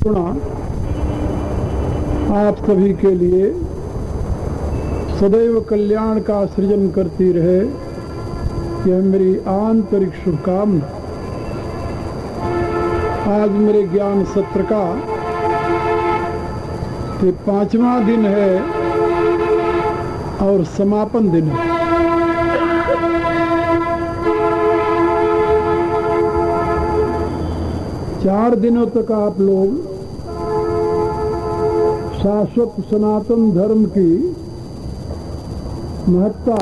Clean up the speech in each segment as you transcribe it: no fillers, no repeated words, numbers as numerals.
गुणा आप सभी के लिए सदैव कल्याण का सृजन करती रहे, यह मेरी आंतरिक शुभकामना। आज मेरे ज्ञान सत्र का ये 5वां दिन है और समापन दिन है। चार दिनों तक आप लोग शाश्वत सनातन धर्म की महत्ता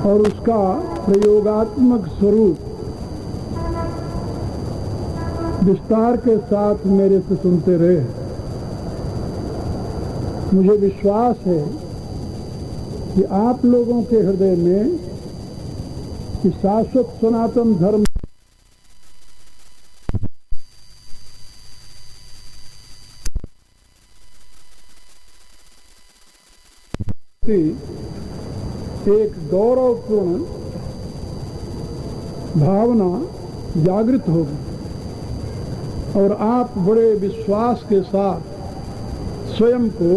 और उसका प्रयोगात्मक स्वरूप विस्तार के साथ मेरे से सुनते रहे। मुझे विश्वास है कि आप लोगों के हृदय में इस शाश्वत सनातन धर्म एक गौरवपूर्ण भावना जागृत होगी और आप बड़े विश्वास के साथ स्वयं को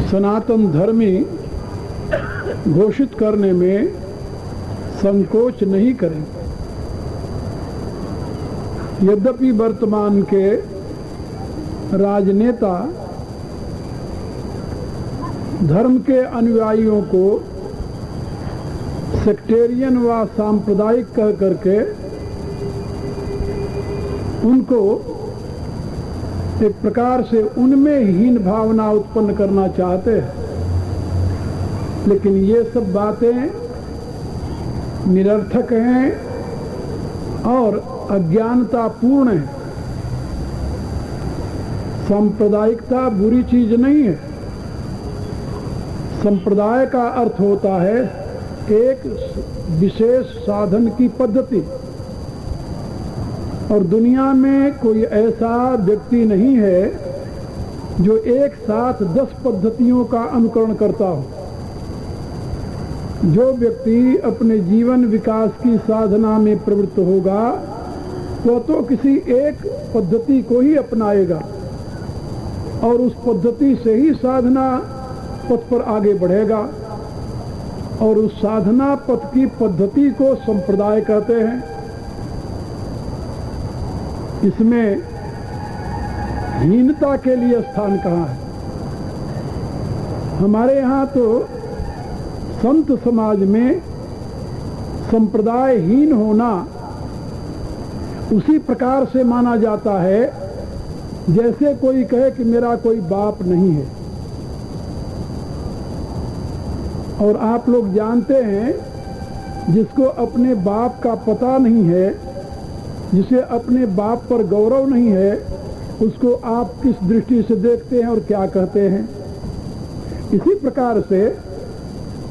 सनातन धर्मी घोषित करने में संकोच नहीं करेंगे। यद्यपि वर्तमान के राजनेता धर्म के अनुयायियों को सेक्टेरियन व सांप्रदायिक कह करके उनको एक प्रकार से उनमें हीन भावना उत्पन्न करना चाहते हैं, लेकिन ये सब बातें निरर्थक हैं और अज्ञानतापूर्ण हैं। सांप्रदायिकता बुरी चीज नहीं है। संप्रदाय का अर्थ होता है एक विशेष साधन की पद्धति, और दुनिया में कोई ऐसा व्यक्ति नहीं है जो एक साथ 10 पद्धतियों का अनुकरण करता हो। जो व्यक्ति अपने जीवन विकास की साधना में प्रवृत्त होगा वह तो किसी एक पद्धति को ही अपनाएगा और उस पद्धति से ही साधना पथ पर आगे बढ़ेगा, और उस साधना पथ की पद्धति को संप्रदाय कहते हैं। इसमें हीनता के लिए स्थान कहाँ है? हमारे यहाँ तो संत समाज में संप्रदायहीन होना उसी प्रकार से माना जाता है जैसे कोई कहे कि मेरा कोई बाप नहीं है। और आप लोग जानते हैं जिसको अपने बाप का पता नहीं है, जिसे अपने बाप पर गौरव नहीं है, उसको आप किस दृष्टि से देखते हैं और क्या कहते हैं? इसी प्रकार से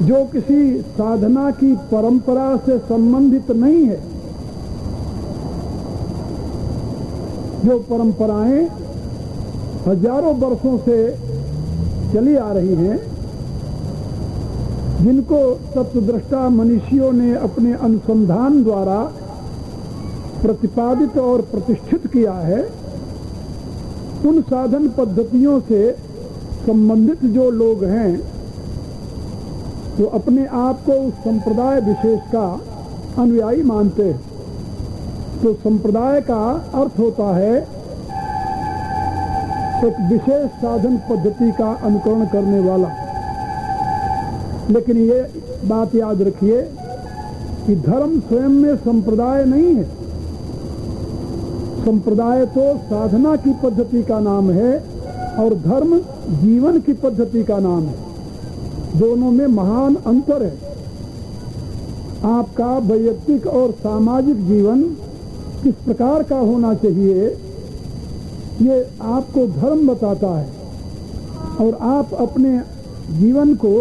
जो किसी साधना की परंपरा से संबंधित नहीं है, जो परंपराएं हजारों वर्षों से चली आ रही हैं, जिनको तत्वदृष्टा मनुष्यों ने अपने अनुसंधान द्वारा प्रतिपादित और प्रतिष्ठित किया है, उन साधन पद्धतियों से संबंधित जो लोग हैं तो अपने आप को उस संप्रदाय विशेष का अनुयायी मानते हैं। तो संप्रदाय का अर्थ होता है एक विशेष साधन पद्धति का अनुकरण करने वाला। लेकिन ये बात याद रखिए कि धर्म स्वयं में संप्रदाय नहीं है। संप्रदाय तो साधना की पद्धति का नाम है और धर्म जीवन की पद्धति का नाम है। दोनों में महान अंतर है। आपका वैयक्तिक और सामाजिक जीवन किस प्रकार का होना चाहिए ये आपको धर्म बताता है, और आप अपने जीवन को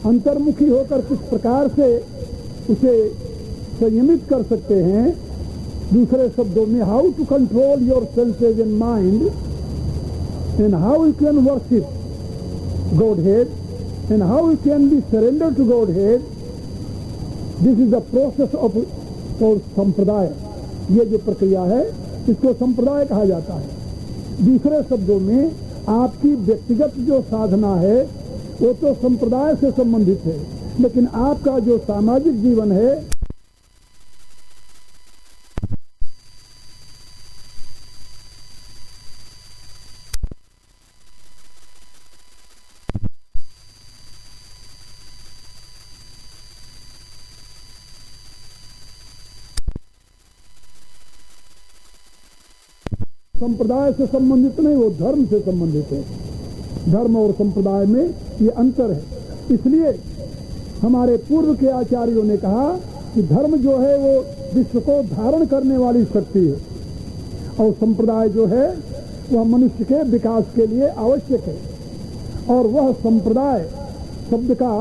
अंतर्मुखी होकर किस प्रकार से उसे संयमित कर सकते हैं। दूसरे शब्दों में how to control your senses and mind and how you can worship Godhead and how you can be surrender to Godhead, this is the process of संप्रदाय। ये जो प्रक्रिया है इसको संप्रदाय कहा जाता है। दूसरे शब्दों में आपकी व्यक्तिगत जो साधना है वो तो संप्रदाय से संबंधित है, लेकिन आपका जो सामाजिक जीवन है संप्रदाय से संबंधित नहीं, वो धर्म से संबंधित है। धर्म और संप्रदाय में ये अंतर है। इसलिए हमारे पूर्व के आचार्यों ने कहा कि धर्म जो है वो विश्व को धारण करने वाली शक्ति है और संप्रदाय जो है वह मनुष्य के विकास के लिए आवश्यक है। और वह संप्रदाय शब्द का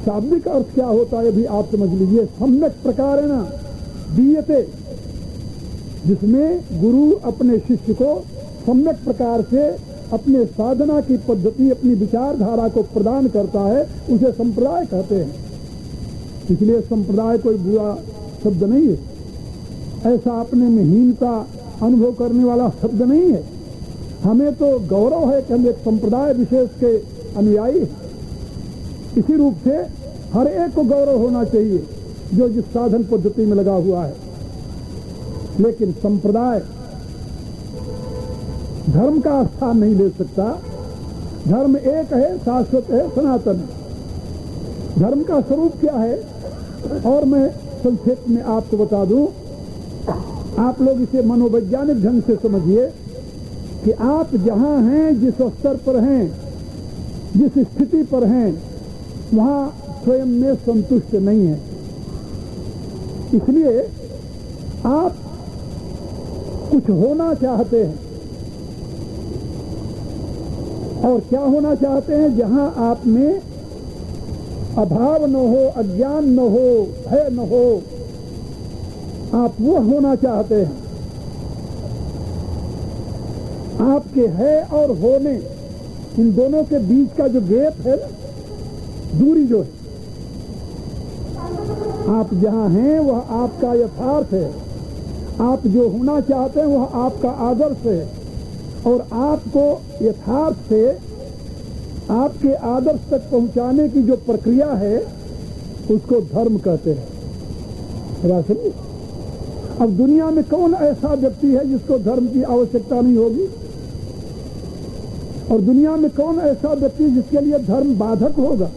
शाब्दिक अर्थ क्या होता है भी आप समझ लीजिए। सम्यक प्रकारेण दीयते, जिसमें गुरु अपने शिष्य को सम्यक प्रकार से अपने साधना की पद्धति, अपनी विचारधारा को प्रदान करता है, उसे संप्रदाय कहते हैं। इसलिए संप्रदाय कोई बुरा शब्द नहीं है, ऐसा अपने में हीनता अनुभव करने वाला शब्द नहीं है। हमें तो गौरव है कि हम एक संप्रदाय विशेष के अनुयायी हैं। इसी रूप से हर एक को गौरव होना चाहिए जो जिस साधन पद्धति में लगा हुआ है। लेकिन संप्रदाय धर्म का स्थान नहीं ले सकता। धर्म एक है, शाश्वत है, सनातन है। धर्म का स्वरूप क्या है और मैं संक्षेप में आपको बता दूं। आप लोग इसे मनोवैज्ञानिक ढंग से समझिए कि आप जहां हैं, जिस स्तर पर हैं, जिस स्थिति पर हैं, वहां स्वयं में संतुष्ट नहीं है। इसलिए आप कुछ होना चाहते हैं। और क्या होना चाहते हैं? जहां आप में अभाव न हो, अज्ञान न हो, भय न हो, आप वो होना चाहते हैं। आपके है और होने, इन दोनों के बीच का जो गैप है, दूरी जो है, आप जहां हैं वह आपका यथार्थ है। आप जो होना चाहते हैं वह आपका आदर्श है। और आपको यथार्थ से आपके आदर्श तक पहुंचाने की जो प्रक्रिया है उसको धर्म कहते हैं। समझे? अब दुनिया में कौन ऐसा व्यक्ति है जिसको धर्म की आवश्यकता नहीं होगी? और दुनिया में कौन ऐसा व्यक्ति जिसके लिए धर्म बाधक होगा?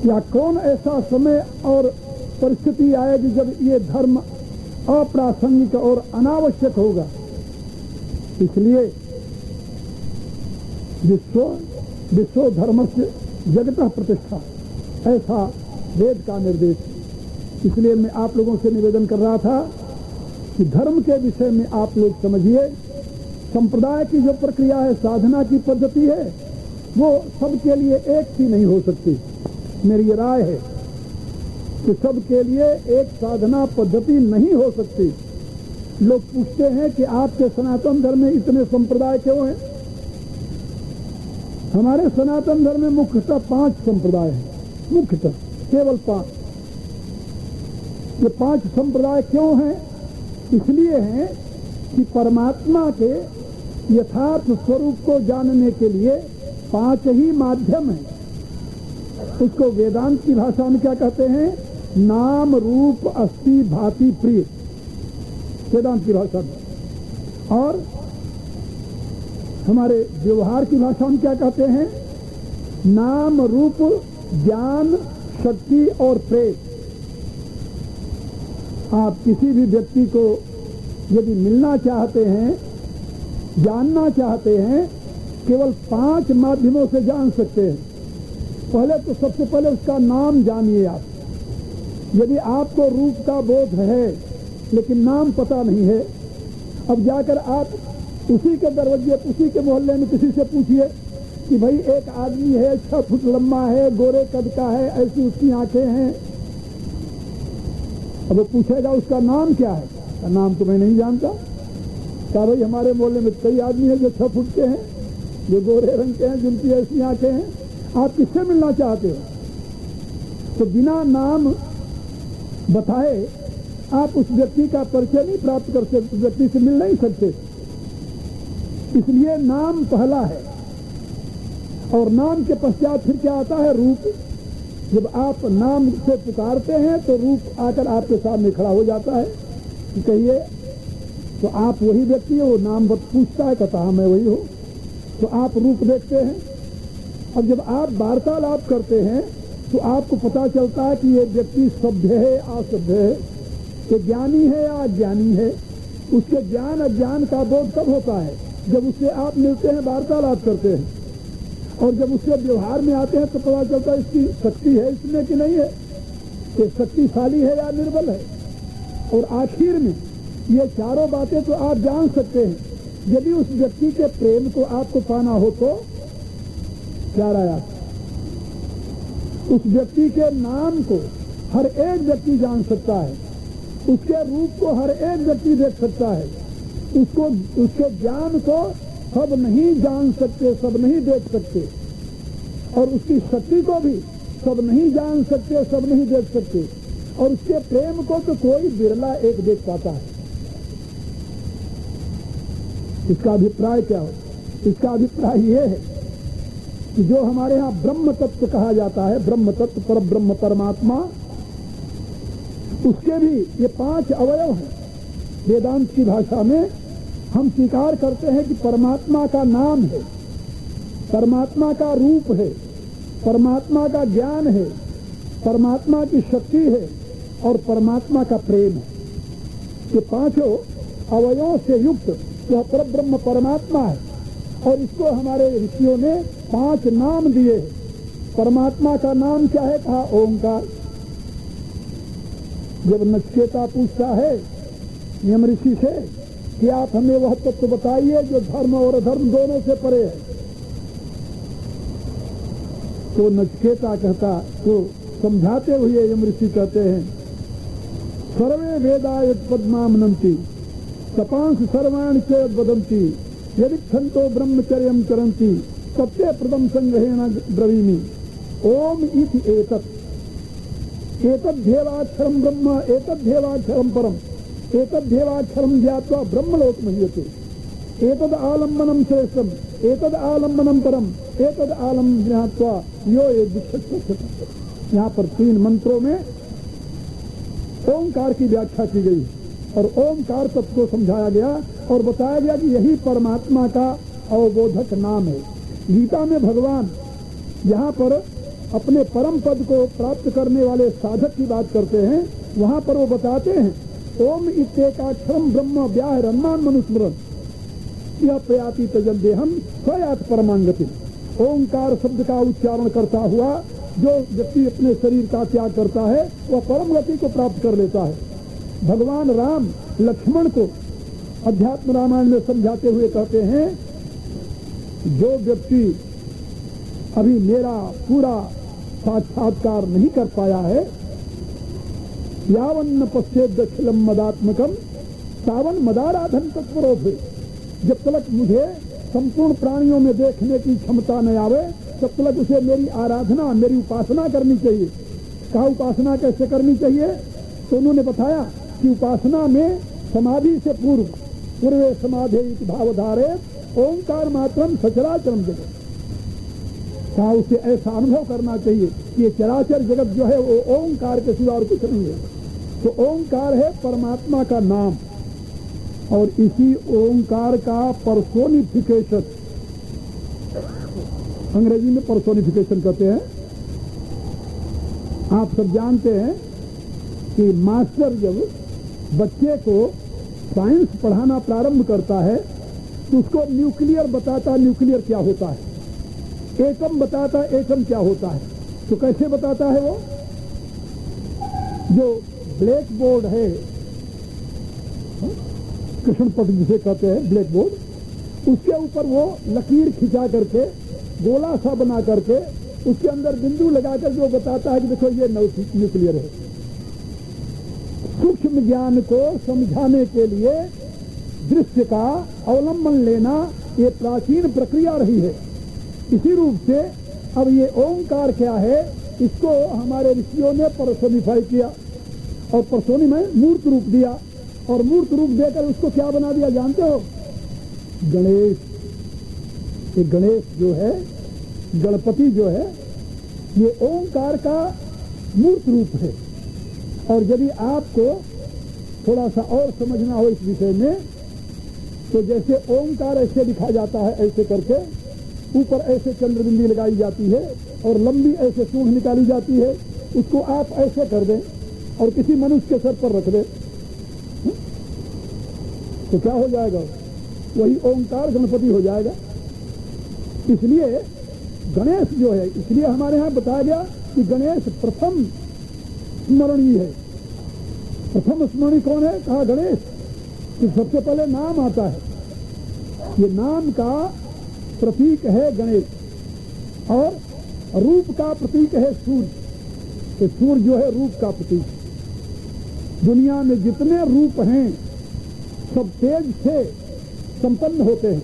या कौन ऐसा समय और परिस्थिति आएगी जब ये धर्म अप्रासंगिक और अनावश्यक होगा? इसलिए विश्व धर्म से जगतः प्रतिष्ठा, ऐसा वेद का निर्देश है। इसलिए मैं आप लोगों से निवेदन कर रहा था कि धर्म के विषय में आप लोग समझिए। संप्रदाय की जो प्रक्रिया है, साधना की पद्धति है, वो सबके लिए एक सी नहीं हो सकती। मेरी राय है कि सबके लिए एक साधना पद्धति नहीं हो सकती। लोग पूछते हैं कि आपके सनातन धर्म में इतने संप्रदाय क्यों हैं? हमारे सनातन धर्म में मुख्यतः 5 संप्रदाय हैं, मुख्यतः केवल 5। ये 5 संप्रदाय क्यों हैं? इसलिए हैं कि परमात्मा के यथार्थ स्वरूप को जानने के लिए 5 ही माध्यम हैं। उसको वेदांत की भाषा में क्या कहते हैं? नाम रूप अस्थि भाति प्रिय, वेदांत की भाषा में। और हमारे व्यवहार की भाषा में क्या कहते हैं? नाम रूप ज्ञान शक्ति और प्रेम। आप किसी भी व्यक्ति को यदि मिलना चाहते हैं, जानना चाहते हैं, केवल 5 माध्यमों से जान सकते हैं। पहले तो सबसे पहले उसका नाम जानिए आप। यदि आपको रूप का बोध है लेकिन नाम पता नहीं है, अब जाकर आप उसी के दरवाजे, उसी के मोहल्ले में किसी से पूछिए कि भाई एक आदमी है, 6 फुट लंबा है, गोरे कद का है, ऐसी उसकी आंखें हैं। अब वो पूछेगा उसका नाम क्या है? नाम तो मैं नहीं जानता। क्या भाई हमारे मोहल्ले में कई आदमी हैं जो 6 फुट के हैं, जो गोरे रंग के हैं, जिनकी ऐसी आंखें हैं। आप किससे मिलना चाहते हो? तो बिना नाम बताए आप उस व्यक्ति का परिचय नहीं प्राप्त कर सकते, व्यक्ति से मिल नहीं सकते। इसलिए नाम पहला है, और नाम के पश्चात फिर क्या आता है? रूप। जब आप नाम से पुकारते हैं तो रूप आकर आपके सामने खड़ा हो जाता है कि कहिए, तो आप वही व्यक्ति हो। वो नाम पूछता है, कहता मैं वही हूँ, तो आप रूप देखते हैं। और जब आप वार्तालाप करते हैं तो आपको पता चलता है कि ये व्यक्ति सभ्य है असभ्य है, ये ज्ञानी है या अज्ञानी है। उसके ज्ञान अज्ञान का बोध कब होता है? जब उससे आप मिलते हैं, वार्तालाप करते हैं, और जब उससे व्यवहार में आते हैं तो पता चलता है इसकी शक्ति है इसमें कि नहीं है, ये शक्तिशाली है या निर्बल है। और आखिर में ये चारों बातें तो आप जान सकते हैं। यदि उस व्यक्ति के प्रेम को आपको पाना हो तो क्या राय? उस व्यक्ति के नाम को हर एक व्यक्ति जान सकता है, उसके रूप को हर एक व्यक्ति देख सकता है, उसके ज्ञान को सब नहीं जान सकते, सब नहीं देख सकते, और उसकी शक्ति को भी सब नहीं जान सकते, सब नहीं देख सकते, और उसके प्रेम को तो कोई बिरला एक देख पाता है। इसका अभिप्राय क्या हो? इसका अभिप्राय यह है कि जो हमारे यहाँ ब्रह्म तत्व कहा जाता है, ब्रह्म तत्व, पर ब्रह्म परमात्मा, उसके भी ये 5 अवयव हैं। वेदांत की भाषा में हम स्वीकार करते हैं कि परमात्मा का नाम है, परमात्मा का रूप है, परमात्मा का ज्ञान है, परमात्मा की शक्ति है, और परमात्मा का प्रेम है। ये 5 अवयवों से युक्त वह परब्रह्म परमात्मा है। और इसको हमारे ऋषियों ने 5 नाम दिए हैं। परमात्मा का नाम क्या है? कहा ओंकार। जब नचिकेता पूछता है यम ऋषि से कि आप हमें वह तत्व बताइए जो धर्म और अधर्म दोनों से परे है, तो नचिकेता कहता, तो समझाते हुए यम ऋषि कहते हैं, सर्वे वेदा यत् पद्मामनन्ति तपांस सर्वाणि च वदन्ति यदि क्षंतो ब्रह्मचर्यं चरन्ति तत्ते प्रथम संग्रहेण ब्रवीमि ओम इति एतद्धेवाक्षरं ब्रह्म एतद्धेवाक्षरं परम एतद्धेवाक्षरं ज्ञात्वा ब्रह्मलोक मह्यते एतद् आलम्बनं श्रेष्ठम् एतद् आलम्बनं परम एतद् आलम्बनं ज्ञात्वा यो एक। यहाँ पर 3 मंत्रों में ओंकार की व्याख्या की गई और ओंकार तत्व को समझाया गया और बताया गया कि यही परमात्मा का अवबोधक नाम है। गीता में भगवान यहाँ पर अपने परम पद को प्राप्त करने वाले साधक की बात करते हैं। वहाँ पर वो बताते हैं ओम इत्येकाक्षरं ब्रह्म व्याहरन्नान् मनुस्मरन् यह प्रयाति तजल देहम स्वयात परमांगति। ओंकार शब्द का उच्चारण करता हुआ जो व्यक्ति अपने शरीर का त्याग करता है वह परम गति को प्राप्त कर लेता है। भगवान राम लक्ष्मण को अध्यात्म रामायण में समझाते हुए कहते हैं, जो व्यक्ति अभी मेरा पूरा साक्षात्कार नहीं कर पाया है, यावन्न पश्चेद दक्षिलम मदात्मकम सावन मदाराधन तत्परोध, जब तक मुझे संपूर्ण प्राणियों में देखने की क्षमता न आवे तब तक उसे मेरी आराधना, मेरी उपासना करनी चाहिए। कहा उपासना कैसे करनी चाहिए? तो उन्होंने बताया कि उपासना में समाधि से पूर्वे समाधि भावधारे ओंकार मात्रम सचराचरम जगत। कहा उसे ऐसा अनुभव करना चाहिए कि ये चराचर जगत जो है वो ओंकार के सिवा और कुछ नहीं है। तो ओंकार है परमात्मा का नाम, और इसी ओंकार का पर्सोनिफिकेशन, अंग्रेजी में पर्सोनिफिकेशन कहते हैं। आप सब जानते हैं कि मास्टर जब बच्चे को साइंस पढ़ाना प्रारंभ करता है तो उसको न्यूक्लियर बताता, न्यूक्लियर क्या होता है, एटम बताता, एटम क्या होता है। तो कैसे बताता है वो? जो ब्लैक बोर्ड है, कृष्ण पट जिसे कहते हैं ब्लैक बोर्ड, उसके ऊपर वो लकीर खिंचा करके गोला सा बना करके उसके अंदर बिंदु लगाकर जो बताता है कि देखो ये न्यूक्लियर है। सूक्ष्म ज्ञान को समझाने के लिए दृश्य का अवलंबन लेना ये प्राचीन प्रक्रिया रही है। इसी रूप से अब ये ओंकार क्या है, इसको हमारे ऋषियों ने पर्सोनिफाई किया और परसोनी में मूर्त रूप दिया, और मूर्त रूप देकर उसको क्या बना दिया जानते हो? गणेश। ये गणेश जो है, गणपति जो है, ये ओंकार का मूर्त रूप है। और यदि आपको थोड़ा सा और समझना हो इस विषय में, तो जैसे ओंकार ऐसे लिखा जाता है, ऐसे करके ऊपर ऐसे चंद्रबिंदी लगाई जाती है और लंबी ऐसे सूंड निकाली जाती है, उसको आप ऐसे कर दें और किसी मनुष्य के सर पर रख दें, तो क्या हो जाएगा? वही ओंकार गणपति हो जाएगा। इसलिए गणेश जो है, इसलिए हमारे यहाँ बताया गया कि गणेश प्रथम स्मरणीय है। प्रथम स्मरणीय कौन है? कहा गणेश। कि सबसे पहले नाम आता है, ये नाम का प्रतीक है गणेश, और रूप का प्रतीक है सूर्य। तो सूर्य जो है रूप का प्रतीक। दुनिया में जितने रूप हैं सब तेज से संपन्न होते हैं।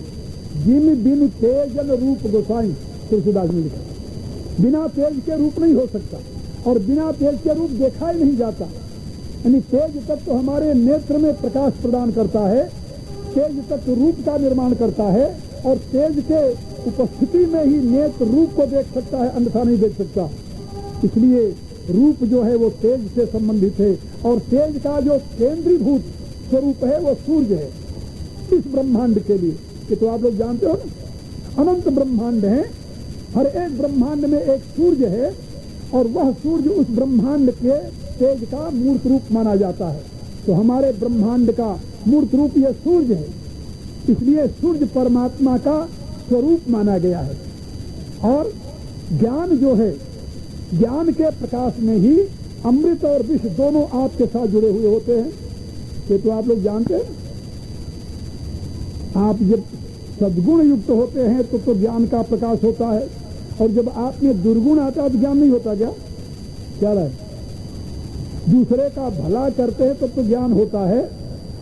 जिन बिन तेजन रूप गोसाई, तुलसीदास ने लिखा। बिना तेज के रूप नहीं हो सकता, और बिना तेज के रूप देखा ही नहीं जाता। यानी तेज तत्व तो हमारे नेत्र में प्रकाश प्रदान करता है, तेज तत्व तो रूप का निर्माण करता है, और तेज के उपस्थिति में ही नेत्र रूप को देख सकता है, अन्यथा नहीं देख सकता। इसलिए रूप जो है वो तेज से संबंधित है, और तेज का जो केंद्रीभूत स्वरूप है वो सूर्य है इस ब्रह्मांड के लिए। कि तो आप लोग जानते हो ना, अनंत ब्रह्मांड है, हर एक ब्रह्मांड में एक सूर्य है, और वह सूर्य उस ब्रह्मांड के तेज का मूर्त रूप माना जाता है। तो हमारे ब्रह्मांड का मूर्त रूप यह सूर्य है, इसलिए सूर्य परमात्मा का स्वरूप माना गया है। और ज्ञान जो है, ज्ञान के प्रकाश में ही अमृत और विष दोनों आपके साथ जुड़े हुए होते हैं। ये तो आप लोग जानते हैं। आप जब सद्गुण युक्त होते हैं तो ज्ञान का प्रकाश होता है, और जब आप में दुर्गुण आता है तो ज्ञान नहीं होता। क्या रहा है? दूसरे का भला करते हैं तो ज्ञान होता है,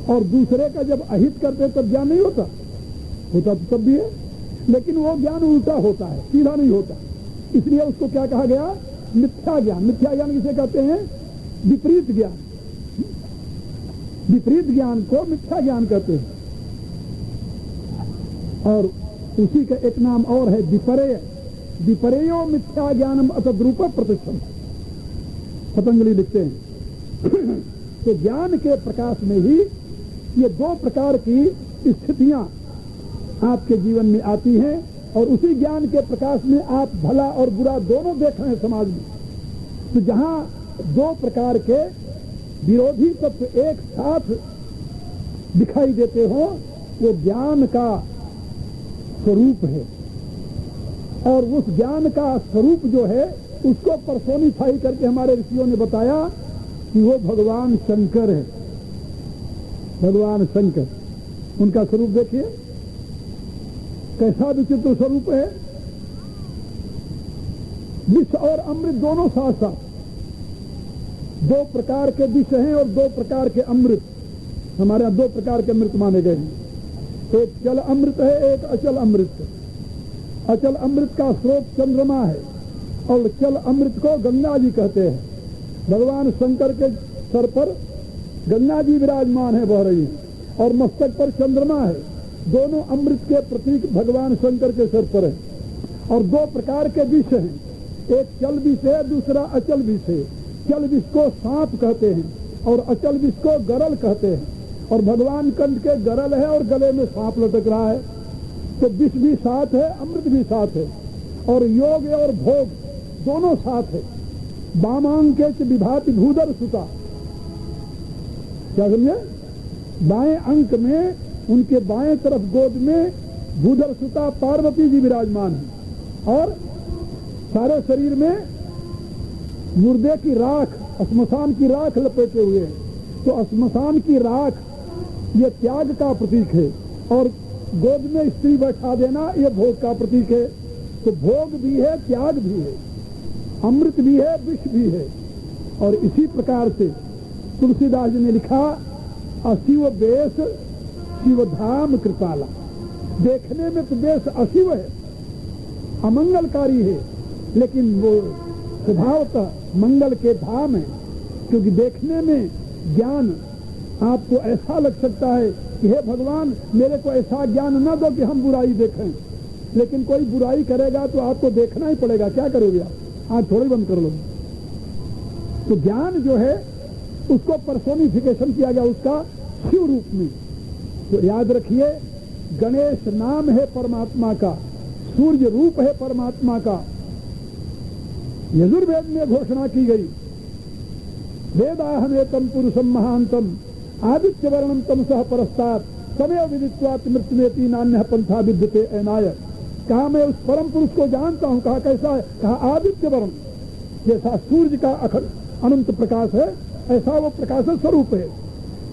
और दूसरे का जब अहित करते हैं तब ज्ञान नहीं होता। होता तो तब भी है, लेकिन वो ज्ञान उल्टा होता है, सीधा नहीं होता। इसलिए उसको क्या कहा गया? मिथ्या ज्ञान। मिथ्या ज्ञान किसे कहते हैं? विपरीत ज्ञान। विपरीत ज्ञान को मिथ्या ज्ञान कहते हैं। और उसी का एक नाम और है विपर्य। विपर्यो मिथ्या ज्ञानम अतद्रूप प्रतिष्ठम, पतंजलि लिखते हैं। तो ज्ञान के प्रकाश में ही ये दो प्रकार की स्थितियां आपके जीवन में आती हैं, और उसी ज्ञान के प्रकाश में आप भला और बुरा दोनों देख रहे हैं समाज में। तो जहां दो प्रकार के विरोधी तत्व एक साथ दिखाई देते हो, वो ज्ञान का स्वरूप है। और उस ज्ञान का स्वरूप जो है उसको पर्सोनिफाई करके हमारे ऋषियों ने बताया कि वो भगवान शंकर है। भगवान शंकर, उनका स्वरूप देखिए कैसा विचित्र स्वरूप है। विष और अमृत दोनों साथ साथ, दो प्रकार के विष हैं और दो प्रकार के अमृत। हमारे यहाँ दो प्रकार के अमृत माने गए हैं, एक चल अमृत है, एक अचल अमृत है। अचल अमृत का स्रोत चंद्रमा है, और चल अमृत को गंगा जी कहते हैं। भगवान शंकर के सर पर गंगा जी विराजमान है, बह रही है, और मस्तक पर चंद्रमा है। दोनों अमृत के प्रतीक भगवान शंकर के सर पर है। और दो प्रकार के विष हैं, एक चल विष है, दूसरा अचल विष है। चल विष को सांप कहते हैं, और अचल विष को गरल कहते हैं। और भगवान कंठ के गरल है और गले में सांप लटक रहा है। तो विष भी साथ है, अमृत भी साथ है, और योग और भोग दोनों साथ है। वामांके च विभाति भूधर सुता, क्या समझे? बाएं अंक में उनके बाएं तरफ गोद में भूधर सुता पार्वती जी विराजमान है, और सारे शरीर में मुर्दे की राख, श्मशान की राख लपेटे हुए हैं। तो श्मशान की राख ये त्याग का प्रतीक है, और गोद में स्त्री बैठा देना ये भोग का प्रतीक है। तो भोग भी है, त्याग भी है, अमृत भी है, विष भी है। और इसी प्रकार से तुलसीदास जी ने लिखा, अशिव बेश शिवधाम कृपाला। देखने में तो बेश अशिव है, अमंगलकारी है, लेकिन वो स्वभावतः मंगल के धाम है। क्योंकि देखने में ज्ञान आपको ऐसा लग सकता है कि हे भगवान मेरे को ऐसा ज्ञान न दो कि हम बुराई देखें, लेकिन कोई बुराई करेगा तो आपको देखना ही पड़ेगा, क्या करोगे आप, आँख थोड़ी बंद कर लो। तो ज्ञान जो है उसको पर्सोनिफिकेशन किया गया उसका शिव रूप में। तो याद रखिए, गणेश नाम है परमात्मा का, सूर्य रूप है परमात्मा का। यजुर्वेद में घोषणा की गई, वेदाहमेतम पुरुषम महांतम आदित्य वर्णम तम सह परस्तात् तमेव विदित्वात् मृत्युमेति नान्यः पंथा विद्यते एनाय। कहा मैं उस परम पुरुष को जानता हूं। कहा कैसा है? कहा आदित्य वर्ण, जैसा सूर्य का अनंत प्रकाश है ऐसा वो प्रकाश स्वरूप है।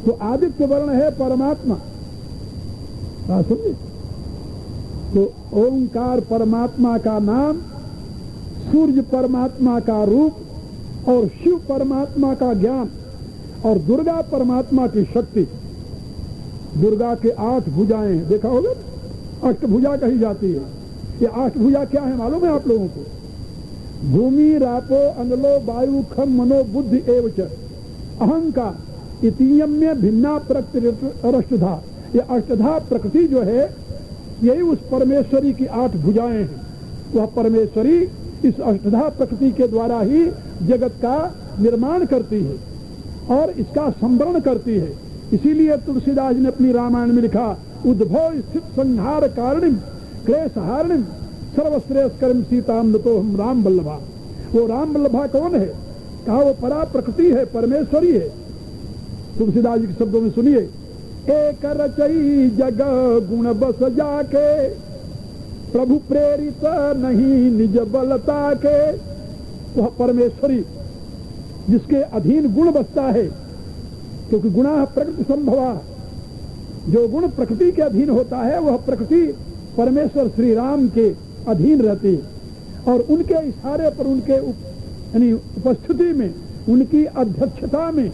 तो आदित्य वर्ण है परमात्मा, सुनिए। तो ओंकार परमात्मा का नाम, सूर्य परमात्मा का रूप और शिव परमात्मा का ज्ञान और दुर्गा परमात्मा की शक्ति। दुर्गा के 8 भुजाएं देखा होगा, अष्टभुजा कही जाती है। ये 8 भुजा क्या है मालूम है आप लोगों को? भूमि रापो अनलो वायु खम मनो बुद्धि एवच अहंकार इतीयम में भिन्ना प्रकृति। ये अष्टधा प्रकृति जो है यही उस परमेश्वरी की 8 भुजाएं हैं। वह परमेश्वरी इस अष्टधा प्रकृति के द्वारा ही जगत का निर्माण करती है और इसका संवरण करती है। इसीलिए तुलसीदास ने अपनी रामायण में लिखा, उद्भव स्थित संहार कारणिम क्लेश हारणिम सर्वश्रेयस्करम सीताम नतो हम राम वल्लभा। वो राम वल्लभा कौन है? कहा वो परा प्रकृति है, परमेश्वरी है। तुलसीदास जी के शब्दों में सुनिए, एक रचई जग गुण बस जाके प्रभु प्रेरित नहीं निज बलता के। वह परमेश्वरी जिसके अधीन गुण बसता है, क्योंकि गुणा प्रकृति संभवा, जो गुण प्रकृति के अधीन होता है वह प्रकृति परमेश्वर श्री राम के अधीन रहती है और उनके इशारे पर, उनके यानी उपस्थिति में, उनकी अध्यक्षता में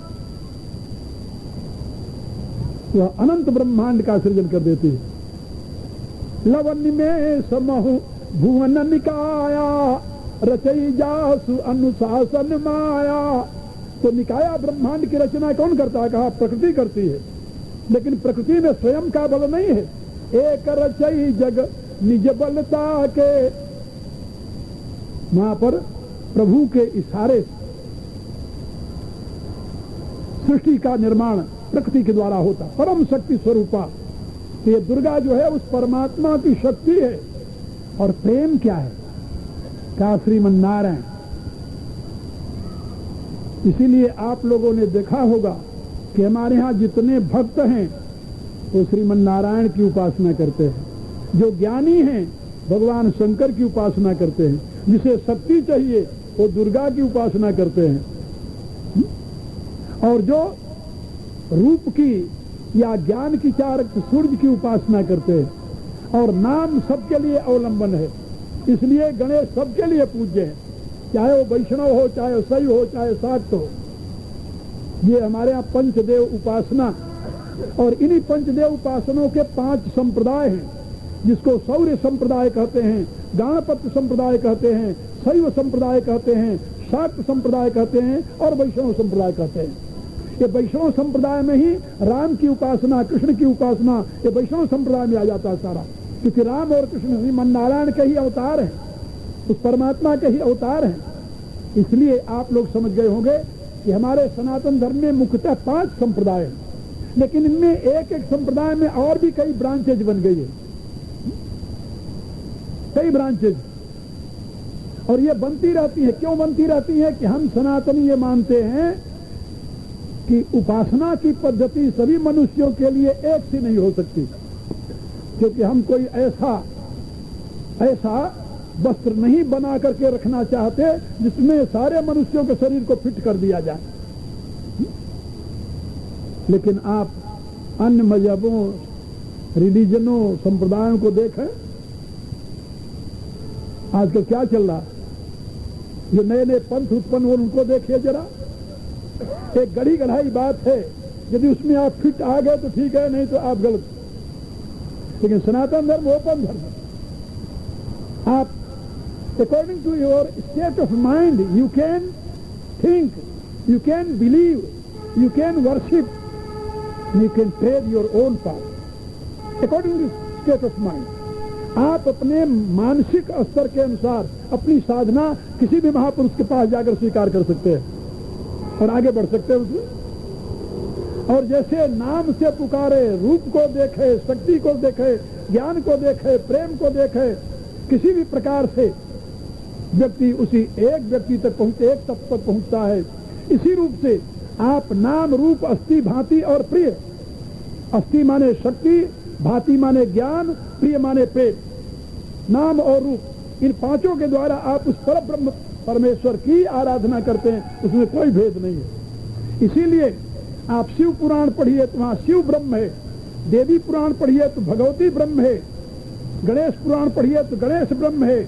वह अनंत ब्रह्मांड का सृजन कर देती है। लवन्य में समहु भुवन निकाया रचई जासु अनुशासन माया। तो निकाया ब्रह्मांड की रचना कौन करता है? कहा प्रकृति करती है, लेकिन प्रकृति में स्वयं का बल नहीं है। एक रचई जग निज बलता के, वहां पर प्रभु के इशारे सृष्टि का निर्माण प्रकृति के द्वारा होता, परम शक्ति स्वरूपा। तो ये दुर्गा जो है उस परमात्मा की शक्ति है। और प्रेम क्या है? कहा श्रीमन नारायण। इसीलिए आप लोगों ने देखा होगा कि हमारे यहाँ जितने भक्त हैं वो श्रीमन नारायण की उपासना करते हैं, जो ज्ञानी हैं भगवान शंकर की उपासना करते हैं, जिसे शक्ति चाहिए वो दुर्गा की उपासना करते हैं, और जो रूप की या ज्ञान की चारक सूर्य की उपासना करते हैं। और नाम सबके लिए अवलंबन है, इसलिए गणेश सबके लिए पूज्य है, चाहे वो वैष्णव हो, चाहे शैव हो, चाहे शाक्त हो। ये हमारे यहाँ पंचदेव उपासना, और इन्हीं पंचदेव उपासनों के 5 संप्रदाय हैं, जिसको शौर्य संप्रदाय कहते हैं, गणपति संप्रदाय कहते हैं, शैव संप्रदाय कहते हैं, शाक्त संप्रदाय कहते हैं और वैष्णव संप्रदाय कहते हैं। ये वैष्णव संप्रदाय में ही राम की उपासना, कृष्ण की उपासना, ये वैष्णव संप्रदाय में आ जाता है सारा, क्योंकि राम और कृष्ण श्रीमन नारायण के ही अवतार हैं, उस परमात्मा के ही अवतार हैं। इसलिए आप लोग समझ गए होंगे कि हमारे सनातन धर्म में मुख्यतः 5 संप्रदाय हैं, लेकिन इनमें एक एक संप्रदाय में और भी कई ब्रांचेज बन गई है, कई ब्रांचेज, और ये बनती रहती है। क्यों बनती रहती है? कि हम सनातनी ये मानते हैं कि उपासना की पद्धति सभी मनुष्यों के लिए एक सी नहीं हो सकती, क्योंकि हम कोई ऐसा वस्त्र नहीं बना करके रखना चाहते जिसमें सारे मनुष्यों के शरीर को फिट कर दिया जाए। लेकिन आप अन्य मजहबों, रिलीजनों, संप्रदायों को देखें, आजकल क्या चल रहा, जो नए नए पंथ उत्पन्न हो उनको देखिए जरा। एक गढ़ी गढ़ाई बात है, यदि उसमें आप फिट आ गए तो ठीक है, नहीं तो आप गलत। लेकिन सनातन धर्म ओपन धर्म। आप according to your state of mind you can think You can believe, you can worship, you can trade your own path according to state of mind. आप अपने मानसिक स्तर के अनुसार अपनी साधना किसी भी महापुरुष के पास जाकर स्वीकार कर सकते हैं और आगे बढ़ सकते हैं उसमें। और जैसे नाम से पुकारे, रूप को देखे, शक्ति को देखे, ज्ञान को देखे, प्रेम को देखे, किसी भी प्रकार से व्यक्ति उसी एक व्यक्ति तक पहुंचे, एक तत्व तक पहुंचता है। इसी रूप से आप नाम, रूप, अस्थि, भांति और प्रिय, अस्थि माने शक्ति, भांति माने ज्ञान, प्रिय माने प्रेम, नाम और रूप, इन पांचों के द्वारा आप उस पर ब्रह्म परमेश्वर की आराधना करते हैं, उसमें कोई भेद नहीं है। इसीलिए आप शिव पुराण पढ़िए तो वहां शिव ब्रह्म है, देवी पुराण पढ़िए तो भगवती ब्रह्म है, गणेश पुराण पढ़िए तो गणेश ब्रह्म है,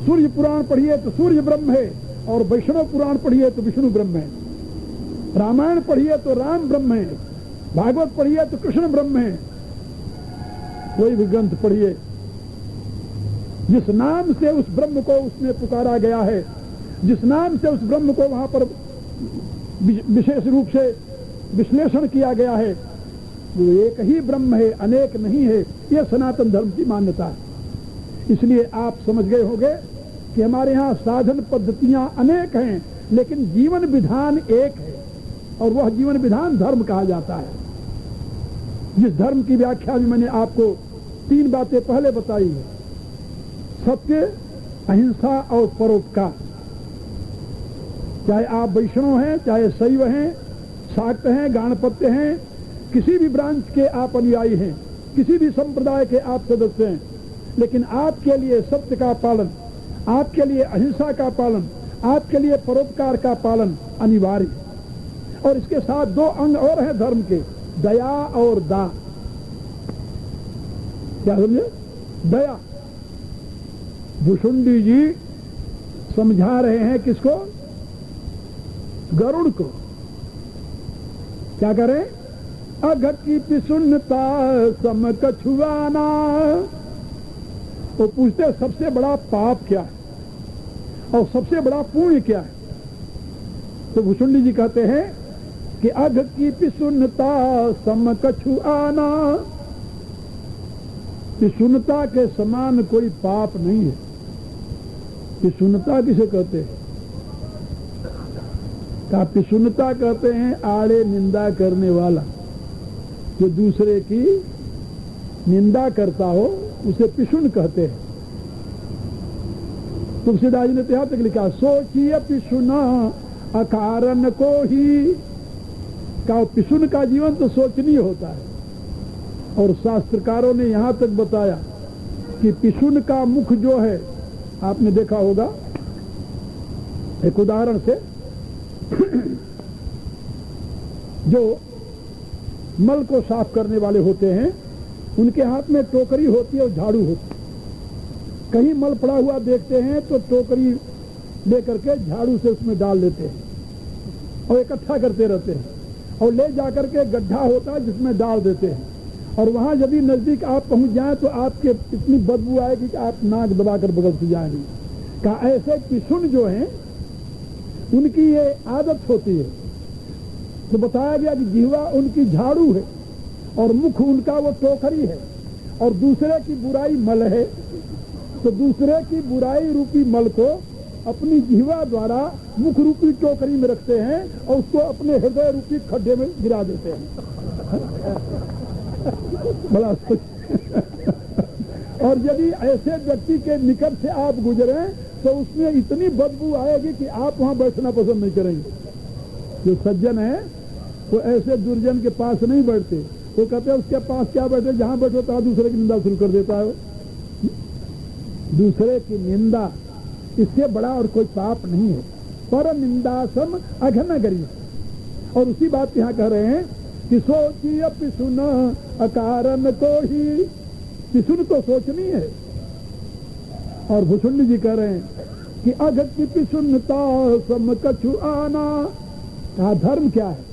सूर्य पुराण पढ़िए तो सूर्य ब्रह्म है, और वैष्णव पुराण पढ़िए तो विष्णु ब्रह्म है, रामायण पढ़िए तो राम ब्रह्म है, भागवत पढ़िए तो कृष्ण ब्रह्म है। कोई भी ग्रंथ पढ़िए, जिस नाम से उस ब्रह्म को उसमें पुकारा गया है, जिस नाम से उस ब्रह्म को वहां पर विशेष रूप से विश्लेषण किया गया है, वो एक ही ब्रह्म है, अनेक नहीं है। यह सनातन धर्म की मान्यता है। इसलिए आप समझ गए होंगे कि हमारे यहाँ साधन पद्धतियां अनेक हैं, लेकिन जीवन विधान एक है, और वह जीवन विधान धर्म कहा जाता है। जिस धर्म की व्याख्या भी मैंने आपको 3 बातें पहले बताई है, सत्य, अहिंसा और परोपकार। चाहे आप वैष्णव हैं, चाहे शैव हैं, शाक्त हैं, गाणपत्य हैं, किसी भी ब्रांच के आप अनुयायी हैं, किसी भी संप्रदाय के आप सदस्य हैं, लेकिन आपके लिए सत्य का पालन, आपके लिए अहिंसा का पालन, आपके लिए परोपकार का पालन अनिवार्य है। और इसके साथ 2 अंग और हैं धर्म के, दया और दान। क्या समझे? दया। भुषुंडी जी समझा रहे हैं किसको? गरुड़ को। क्या करें? अघ की पिसुन्नता सम कछुआना। वो पूछते सबसे बड़ा पाप क्या है और सबसे बड़ा पुण्य क्या है? तो भुषुंडी जी कहते हैं कि अघ की पिसुन्नता सम कछुआना। पिसुन्नता के समान कोई पाप नहीं है। पिसुन्नता किसे कहते हैं? का पिसुन्नता कहते हैं आड़े निंदा करने वाला, जो दूसरे की निंदा करता हो उसे पिसुन कहते हैं। तुलसीदास जी ने यहां तक लिखा, सोचिए पिसुना अकारण को ही। का पिसुन का जीवन तो सोचनीय होता है। और शास्त्रकारों ने यहां तक बताया कि पिसुन का मुख जो है, आपने देखा होगा एक उदाहरण से, जो मल को साफ करने वाले होते हैं, उनके हाथ में टोकरी होती है और झाड़ू होती है। कहीं मल पड़ा हुआ देखते हैं तो टोकरी लेकर के झाड़ू से उसमें डाल देते हैं और इकट्ठा करते रहते हैं, और ले जाकर के गड्ढा होता है जिसमें डाल देते हैं। और वहां यदि नजदीक आप पहुंच जाएं तो आपके इतनी बदबू आएगी कि आप नाक दबाकर बगल से जाएंगे। का ऐसे पिसुन जो हैं उनकी ये आदत होती है। तो बताया गया कि जिह्वा उनकी झाड़ू है और मुख उनका वो टोकरी है, और दूसरे की बुराई मल है। तो दूसरे की बुराई रूपी मल को अपनी जिह्वा द्वारा मुख रूपी टोकरी में रखते हैं और उसको अपने हृदय रूपी खड्डे में गिरा देते हैं। बड़ा और यदि ऐसे व्यक्ति के निकट से आप गुजरे तो उसमें इतनी बदबू आएगी कि आप वहां बैठना पसंद नहीं करेंगे। जो सज्जन है वो ऐसे दुर्जन के पास नहीं बैठते। वो कहते हैं उसके पास क्या बैठे, जहां बैठो तो दूसरे की निंदा शुरू कर देता है। दूसरे की निंदा, इससे बड़ा और कोई पाप नहीं है। पर निंदा सम अघन करी। और उसी बात यहाँ कह रहे हैं कि सोचिए पिसुन अकारण को ही। पिसुन तो सोचनी है। और भुषुंडी जी कह रहे हैं कि अघ की पिसुन्नता सम कछुआना। धर्म क्या है?